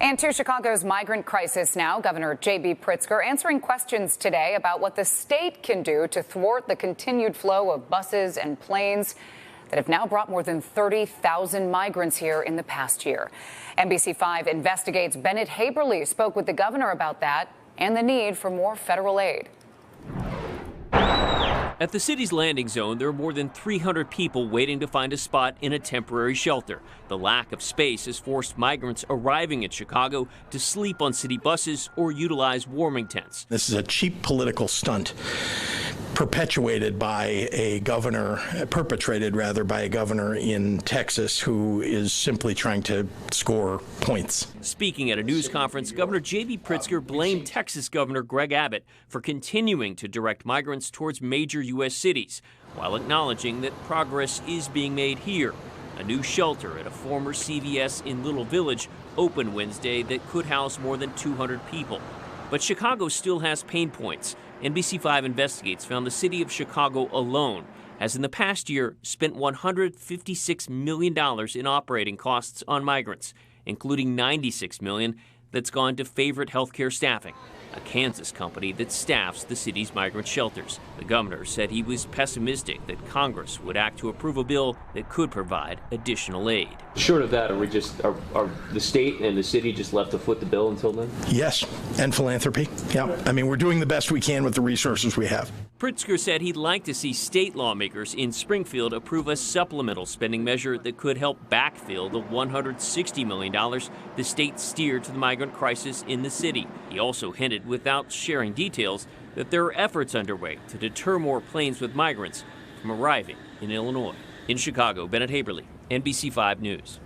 And to Chicago's migrant crisis now, Governor J.B. Pritzker answering questions today about what the state can do to thwart the continued flow of buses and planes that have now brought more than 30,000 migrants here in the past year. NBC5 investigates. Bennett Haberly spoke with the governor about that and the need for more federal aid. At the city's landing zone, there are more than 300 people waiting to find a spot in a temporary shelter. The lack of space has forced migrants arriving in Chicago to sleep on city buses or utilize warming tents. This is a cheap political stunt perpetrated by a governor in Texas who is simply trying to score points. Speaking at a news conference, Governor J.B. Pritzker blamed Texas Governor Gregg Abbott for continuing to direct migrants towards major U.S. cities, while acknowledging that progress is being made here. A new shelter at a former CVS in Little Village opened Wednesday that could house more than 200 people. But Chicago still has pain points. NBC5 Investigates found the city of Chicago alone has in the past year spent $156 million in operating costs on migrants, including $96 million that's gone to Favorite Healthcare Staffing, a Kansas company that staffs the city's migrant shelters. The governor said he was pessimistic that Congress would act to approve a bill that could provide additional aid. Short of that, are the state and the city just left to foot the bill until then? Yes, and philanthropy. Yeah, I mean, we're doing the best we can with the resources we have. Pritzker said he'd like to see state lawmakers in Springfield approve a supplemental spending measure that could help backfill the $160 million the state steered to the migrant crisis in the city. He also hinted, without sharing details, that there are efforts underway to deter more planes with migrants from arriving in Illinois. In Chicago, Bennett Haberly, NBC5 News.